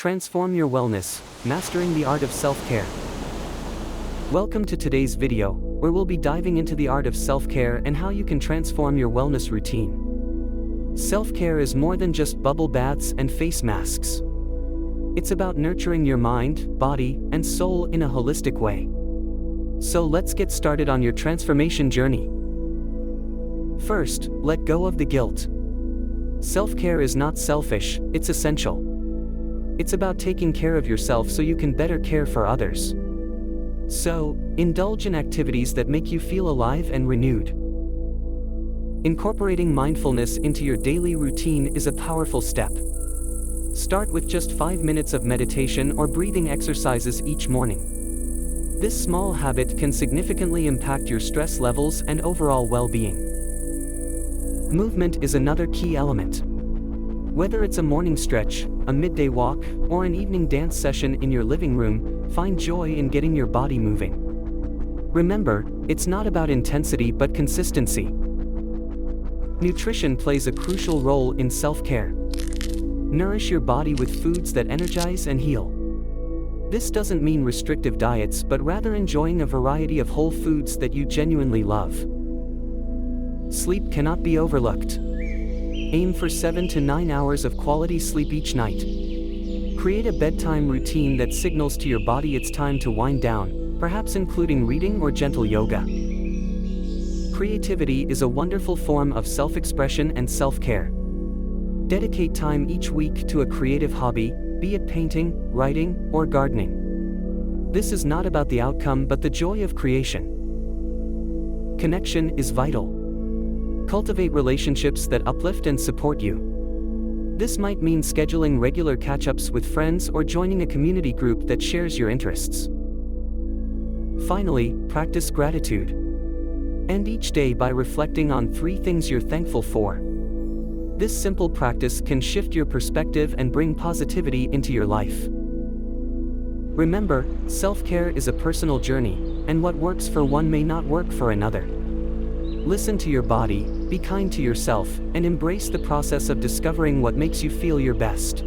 Transform your wellness, mastering the art of self-care. Welcome to today's video, where we'll be diving into the art of self-care and how you can transform your wellness routine. Self-care is more than just bubble baths and face masks. It's about nurturing your mind, body, and soul in a holistic way. So let's get started on your transformation journey. First, let go of the guilt. Self-care is not selfish, it's essential. It's about taking care of yourself so you can better care for others. So, indulge in activities that make you feel alive and renewed. Incorporating mindfulness into your daily routine is a powerful step. Start with just 5 minutes of meditation or breathing exercises each morning. This small habit can significantly impact your stress levels and overall well-being. Movement is another key element. Whether it's a morning stretch, a midday walk, or an evening dance session in your living room, find joy in getting your body moving. Remember, it's not about intensity but consistency. Nutrition plays a crucial role in self-care. Nourish your body with foods that energize and heal. This doesn't mean restrictive diets but rather enjoying a variety of whole foods that you genuinely love. Sleep cannot be overlooked. Aim for 7 to 9 hours of quality sleep each night. Create a bedtime routine that signals to your body it's time to wind down, perhaps including reading or gentle yoga. Creativity is a wonderful form of self-expression and self-care. Dedicate time each week to a creative hobby, be it painting, writing, or gardening. This is not about the outcome but the joy of creation. Connection is vital. Cultivate relationships that uplift and support you. This might mean scheduling regular catch-ups with friends or joining a community group that shares your interests. Finally, practice gratitude. End each day by reflecting on 3 things you're thankful for. This simple practice can shift your perspective and bring positivity into your life. Remember, self-care is a personal journey, and what works for one may not work for another. Listen to your body, be kind to yourself, and embrace the process of discovering what makes you feel your best.